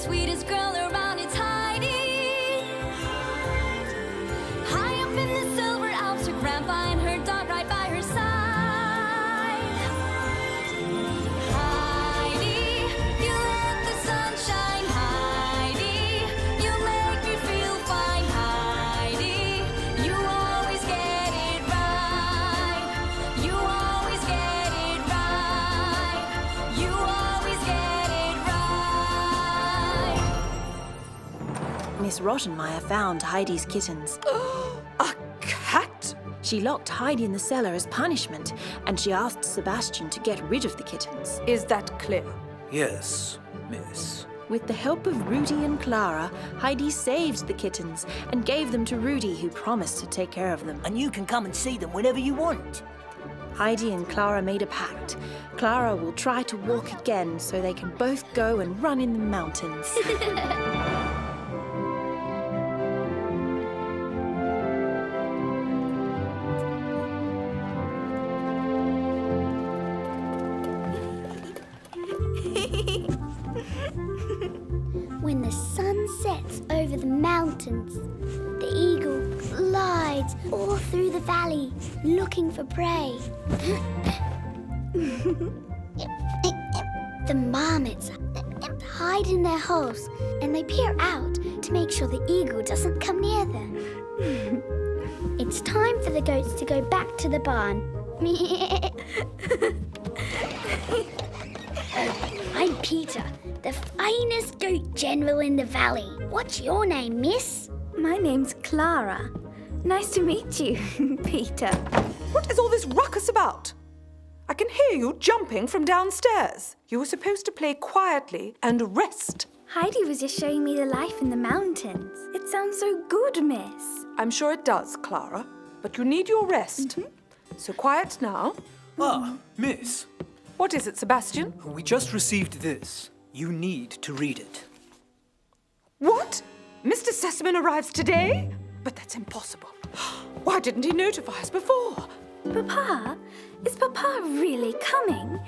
sweetest girl around, it's Heidi. High up in the silver Alps, her grandpa and her dog right by her side. Heidi, you let the sun shine. Heidi, you make me feel fine. Heidi, you always get it right. You always get it right. You always get it right. Miss Rottenmeier found Heidi's kittens. A cat? She locked Heidi in the cellar as punishment, and she asked Sebastian to get rid of the kittens. Is that clear? Yes, miss. With the help of Rudy and Clara, Heidi saved the kittens and gave them to Rudy, who promised to take care of them. And you can come and see them whenever you want. Heidi and Clara made a pact. Clara will try to walk again so they can both go and run in the mountains. When the sun sets over the mountains, the eagle glides all through the valley looking for prey. The marmots hide in their holes and they peer out to make sure the eagle doesn't come near them. It's time for the goats to go back to the barn. I'm Peter, the finest goat general in the valley. What's your name, miss? My name's Clara. Nice to meet you, Peter. What is all this ruckus about? I can hear you jumping from downstairs. You were supposed to play quietly and rest. Heidi was just showing me the life in the mountains. It sounds so good, miss. I'm sure it does, Clara, but you need your rest. So quiet now. Ah, miss. What is it, Sebastian? We just received this. You need to read it. What? Mr. Sesamin arrives today? But that's impossible. Why didn't he notify us before? Papa? Is Papa really coming?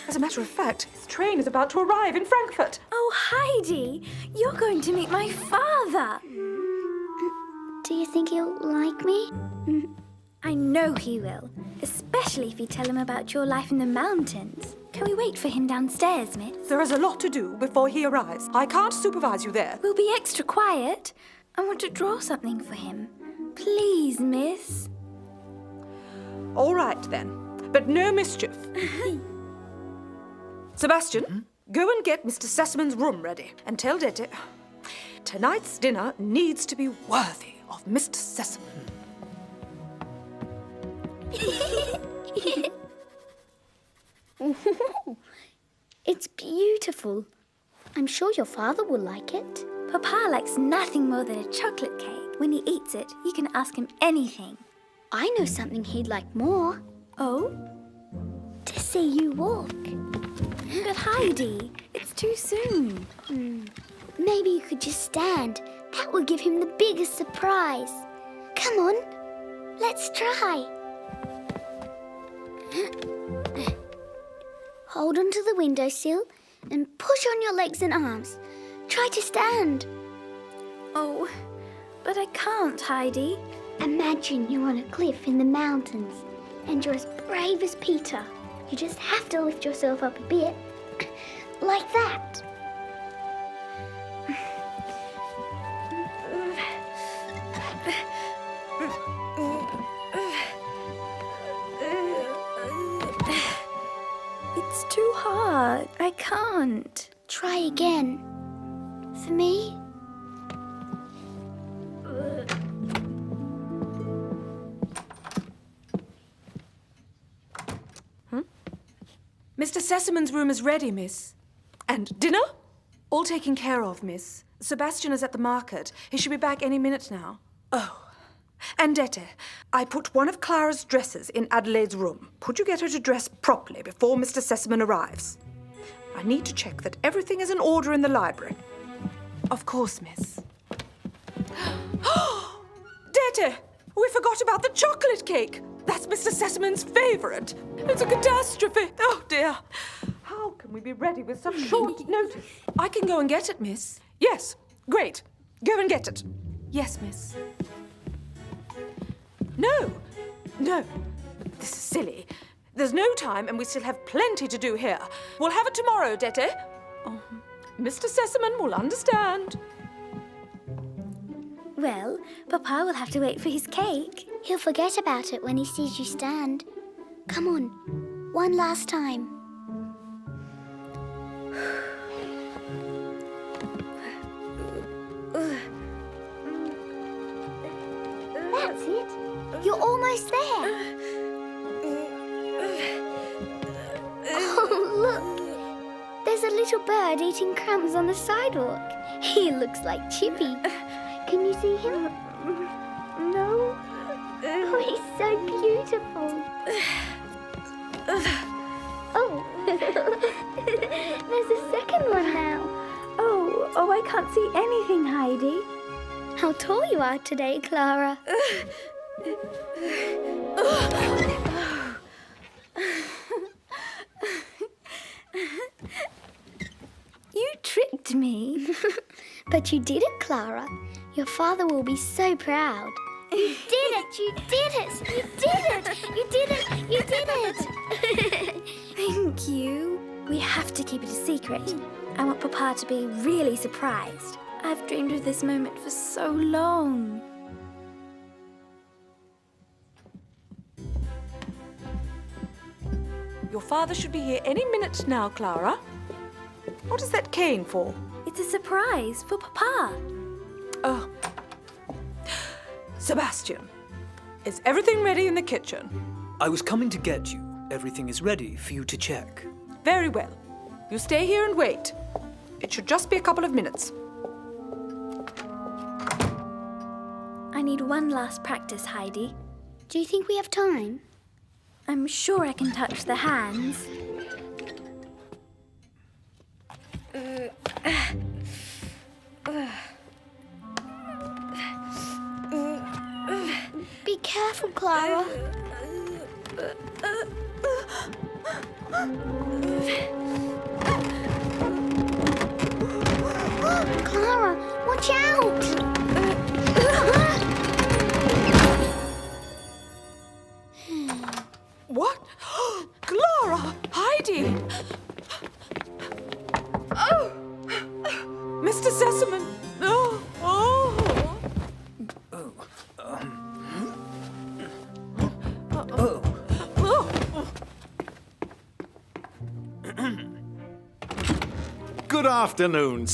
As a matter of fact, his train is about to arrive in Frankfurt. Oh, Heidi, you're going to meet my father. Do you think he'll like me? I know he will, especially if you tell him about your life in the mountains. Can we wait for him downstairs, miss? There is a lot to do before he arrives. I can't supervise you there. We'll be extra quiet. I want to draw something for him. Please, miss. All right, then. But no mischief. Sebastian, go and get Mr. Sesamin's room ready. And tell Dete, tonight's dinner needs to be worthy of Mr. Sesamin. It's beautiful. I'm sure your father will like it. Papa likes nothing more than a chocolate cake. When he eats it, you can ask him anything. I know something he'd like more. Oh? To see you walk. But Heidi, it's too soon. Maybe you could just stand. That would give him the biggest surprise. Come on, let's try. Hold onto the windowsill and push on your legs and arms. Try to stand. Oh, but I can't, Heidi. Imagine you're on a cliff in the mountains and you're as brave as Peter. You just have to lift yourself up a bit, like that. It's too hard. I can't. Try again. For me? Mr. Sesamin's room is ready, miss. And dinner? All taken care of, miss. Sebastian is at the market. He should be back any minute now. Oh. And Dete, I put one of Clara's dresses in Adelaide's room. Could you get her to dress properly before Mr. Sesamin arrives? I need to check that everything is in order in the library. Of course, miss. Dete, we forgot about the chocolate cake. That's Mr. Sesamin's favourite. It's a catastrophe. Oh, dear. How can can we be ready with such short notice? I can go and get it, miss. Yes, great. Go and get it. Yes, miss. No, no. This is silly. There's no time and we still have plenty to do here. We'll have it tomorrow, Dete. Oh, Mr. Sesamon will understand. Well, Papa will have to wait for his cake. He'll forget about it when he sees you stand. Come on, one last time. That's it. You're almost there. Oh, look. There's a little bird eating crumbs on the sidewalk. He looks like Chippy. Can you see him? No. Oh, he's so beautiful. Oh, there's a second one now. Oh, I can't see anything, Heidi. How tall you are today, Clara. You tricked me. But you did it, Clara. Your father will be so proud. You did it! You did it! You did it! You did it! You did it! Thank you. We have to keep it a secret. I want Papa to be really surprised. I've dreamed of this moment for so long. Your father should be here any minute now, Clara. What is that cane for? It's a surprise for Papa. Oh. Sebastian, is everything ready in the kitchen? I was coming to get you. Everything is ready for you to check. Very well. You stay here and wait. It should just be a couple of minutes. I need one last practice, Heidi. Do you think we have time? I'm sure I can touch the hands. Be careful, Clara. Clara, watch out! What? Clara! Heidi! Oh! Mr. Sesamon! Oh! Oh! Good afternoon,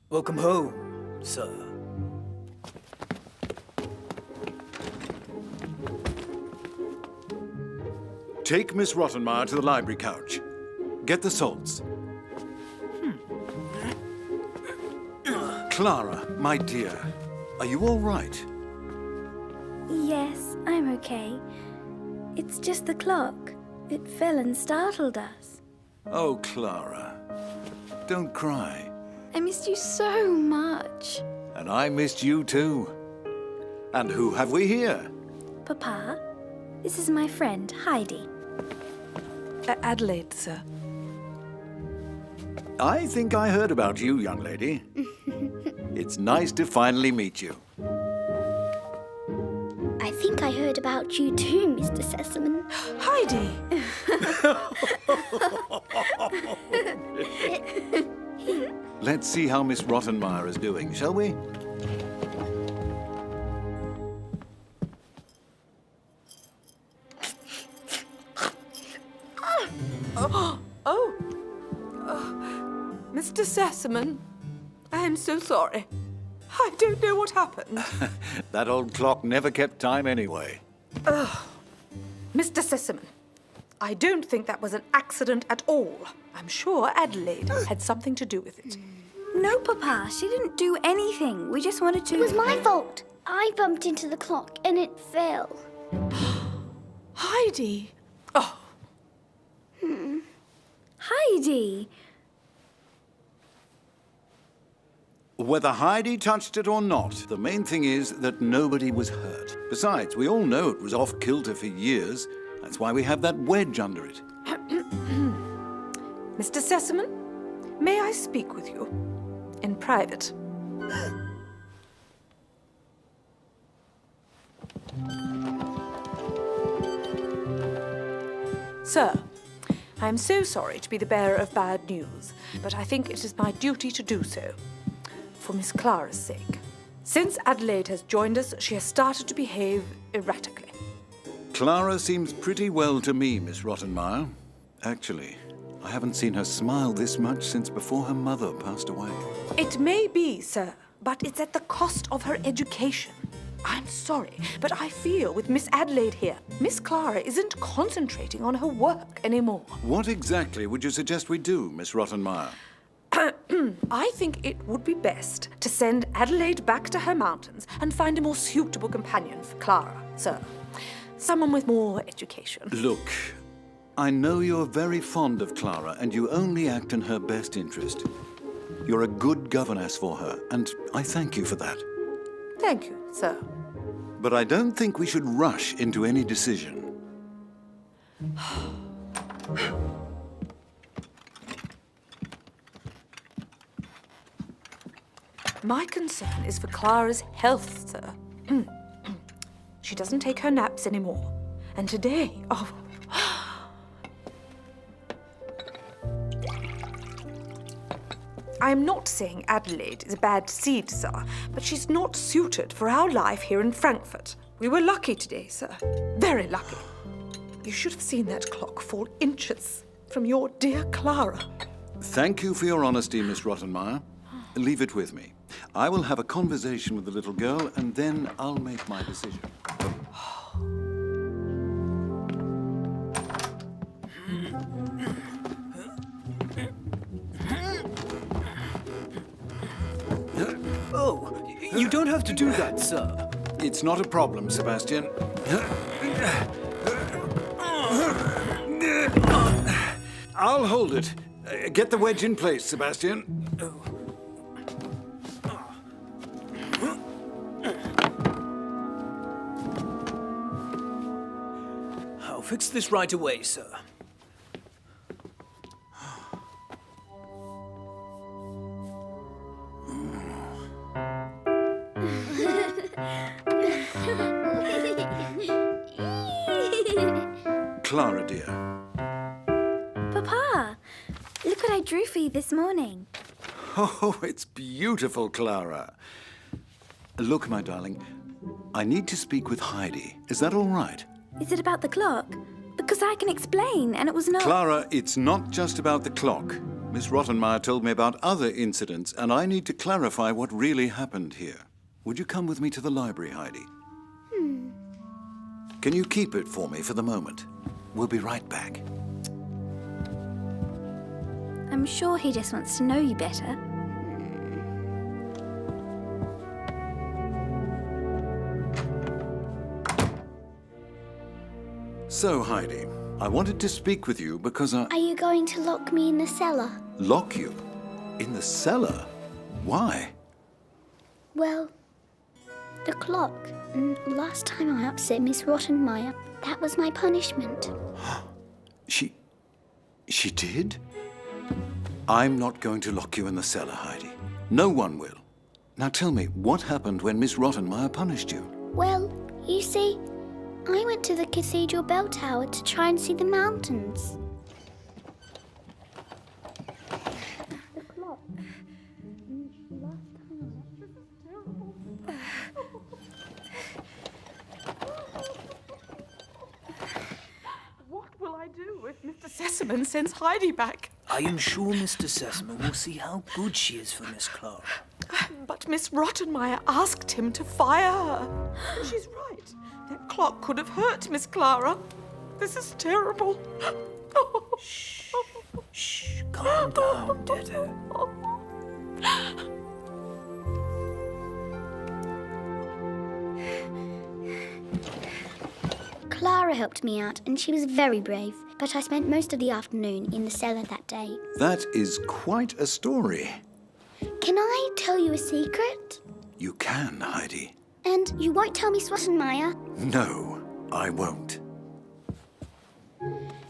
Welcome home, sir. Take Miss Rottenmeier to the library couch. Get the salts. Clara, my dear, are you all right? Yes, I'm okay. It's just the clock. It fell and startled us. Oh, Clara, don't cry. I missed you so much. And I missed you too. And who have we here? Papa, this is my friend, Heidi. Adelaide, sir. I think I heard about you, young lady. It's nice to finally meet you. I think I heard about you too, Mr. Sesamon. Heidi! Let's see how Miss Rottenmeier is doing, shall we? Mr. Sesamon, I am so sorry. I don't know what happened. That old clock never kept time anyway. Mr. Sesamon, I don't think that was an accident at all. I'm sure Adelaide had something to do with it. No, Papa, she didn't do anything. We just wanted to... It was my fault. I bumped into the clock and it fell. Heidi! Oh, Heidi! Whether Heidi touched it or not, the main thing is that nobody was hurt. Besides, we all know it was off kilter for years. That's why we have that wedge under it. Mr. Sesamon, may I speak with you in private? Sir, I am so sorry to be the bearer of bad news, but I think it is my duty to do so, for Miss Clara's sake. Since Adelaide has joined us, she has started to behave erratically. Clara seems pretty well to me, Miss Rottenmeier. Actually, I haven't seen her smile this much since before her mother passed away. It may be, sir, but it's at the cost of her education. I'm sorry, but I feel with Miss Adelaide here, Miss Clara isn't concentrating on her work anymore. What exactly would you suggest we do, Miss Rottenmeier? I think it would be best to send Adelaide back to her mountains and find a more suitable companion for Clara, sir. Someone with more education. Look, I know you're very fond of Clara and you only act in her best interest. You're a good governess for her, and I thank you for that. Thank you, sir. But I don't think we should rush into any decision. My concern is for Clara's health, sir. She doesn't take her naps anymore. And today, I'm not saying Adelaide is a bad seed, sir, but she's not suited for our life here in Frankfurt. We were lucky today, sir. Very lucky. You should have seen that clock fall inches from your dear Clara. Thank you for your honesty, Miss Rottenmeier. Leave it with me. I will have a conversation with the little girl, and then I'll make my decision. Oh, you don't have to do that, sir. It's not a problem, Sebastian. I'll hold it. Get the wedge in place, Sebastian. I'll fix this right away, sir. Clara, dear. Papa, look what I drew for you this morning. Oh, it's beautiful, Clara. Look, my darling, I need to speak with Heidi. Is that all right? Is it about the clock? Because I can explain, and it was not... Clara, it's not just about the clock. Miss Rottenmeier told me about other incidents, and I need to clarify what really happened here. Would you come with me to the library, Heidi? Can you keep it for me for the moment? We'll be right back. I'm sure he just wants to know you better. So, Heidi, I wanted to speak with you because Are you going to lock me in the cellar? Lock you? In the cellar? Why? Well, the clock. And last time I upset Miss Rottenmeier, that was my punishment. She did? I'm not going to lock you in the cellar, Heidi. No one will. Now tell me, what happened when Miss Rottenmeier punished you? Well, you see, I went to the cathedral bell tower to try and see the mountains. The clock. Last time. This is terrible. What will I do if Mr. Sesamon sends Heidi back? I am sure Mr. Sesamon will see how good she is for Miss Clara. But Miss Rottenmeier asked him to fire her. She's right. That clock could have hurt Miss Clara. This is terrible. Shh, calm down, Detta. Clara helped me out, and she was very brave. But I spent most of the afternoon in the cellar that day. That is quite a story. Can I tell you a secret? You can, Heidi. And you won't tell Miss Rottenmeier? No, I won't.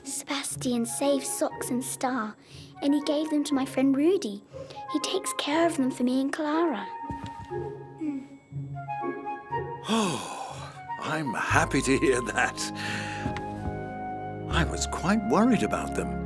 Sebastian saved Socks and Star. and he gave them to my friend Rudy. He takes care of them for me and Clara. I'm happy to hear that. I was quite worried about them.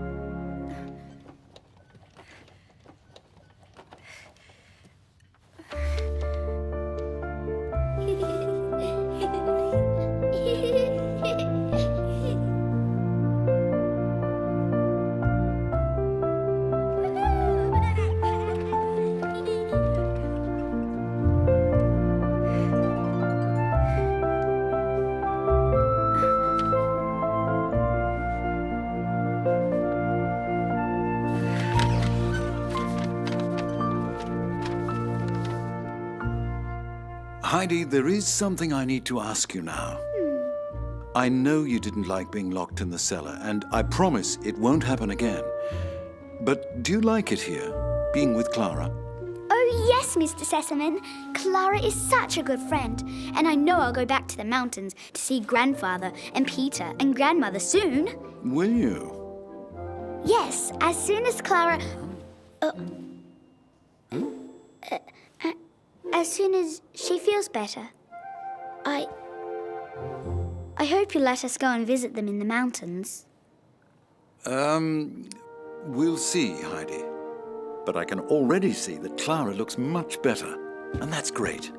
Heidi, there is something I need to ask you now. I know you didn't like being locked in the cellar, and I promise it won't happen again. But do you like it here, being with Clara? Oh, yes, Mr. Sesamon. Clara is such a good friend. And I know I'll go back to the mountains to see Grandfather and Peter and Grandmother soon. Will you? Yes, as soon as Clara... as soon as she feels better. I hope you'll let us go and visit them in the mountains. We'll see, Heidi. But I can already see that Clara looks much better, and that's great.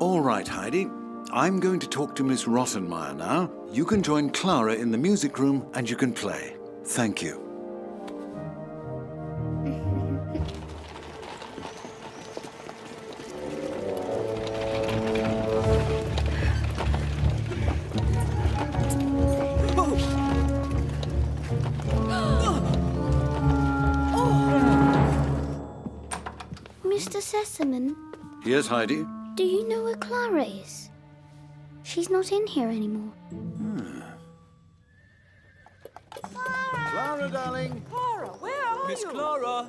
All right, Heidi. I'm going to talk to Miss Rottenmeier now. You can join Clara in the music room, and you can play. Thank you. Mr. Sesamon, Yes, Heidi? do you know where Clara is? She's not in here anymore. Clara, darling! Clara, where are Miss you? Clara!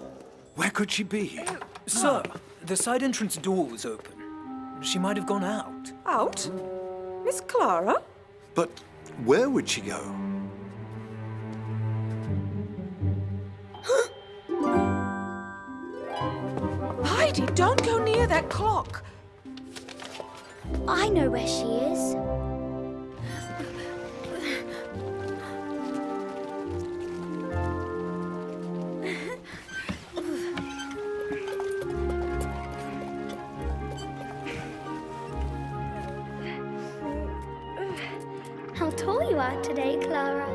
Where could she be? Sir, the side entrance door was open. She might have gone out. Out? Miss Clara? But where would she go? Heidi, don't go near that clock. I know where she is. How tall you are today, Clara.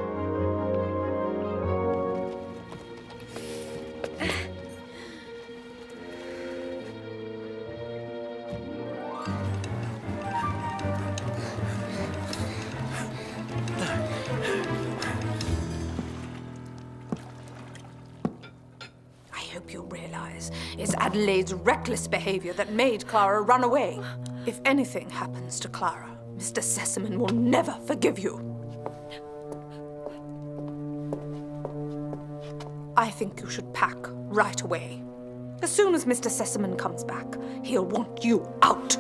I hope you realize it's Adelaide's reckless behavior that made Clara run away. If anything happens to Clara, Mr. Sesamon will never forgive you. I think you should pack right away. As soon as Mr. Sesamon comes back, he'll want you out.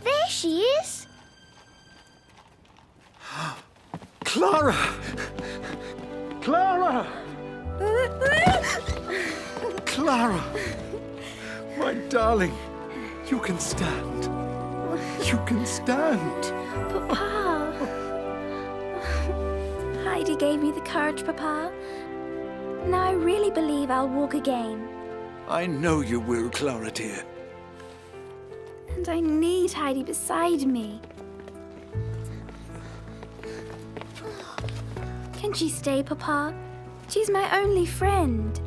There she is. Clara! Clara! Clara! My darling, you can stand. You can stand. Papa. Heidi gave me the courage, Papa. Now I really believe I'll walk again. I know you will, Clara dear. And I need Heidi beside me. Can she stay, Papa? She's my only friend.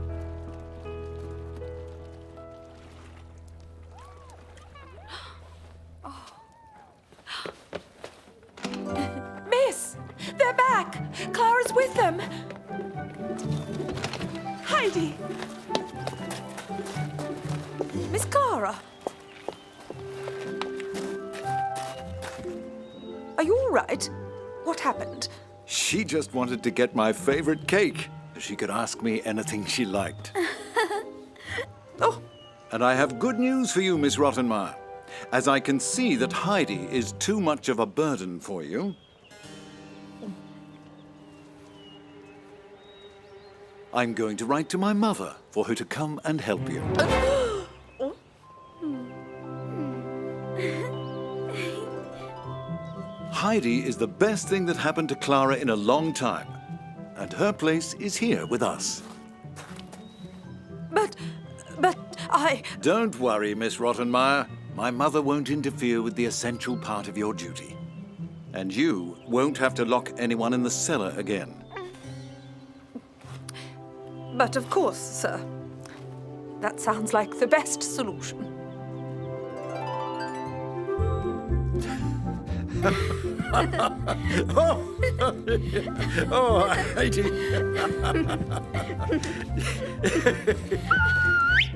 Miss, they're back. Clara's with them. Heidi. Miss Clara? right. What happened? She just wanted to get my favorite cake. She could ask me anything she liked. Oh, And I have good news for you, Miss Rottenmeier. As I can see that Heidi is too much of a burden for you, I'm going to write to my mother for her to come and help you. Heidi is the best thing that happened to Clara in a long time. And her place is here with us. but I... Don't worry, Miss Rottenmeier. My mother won't interfere with the essential part of your duty. And you won't have to lock anyone in the cellar again. But of course, sir. That sounds like the best solution. Oh, Heidi.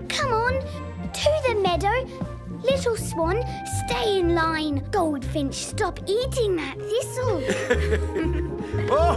Come on, to the meadow. Little swan, stay in line. Goldfinch, stop eating that thistle. Oh.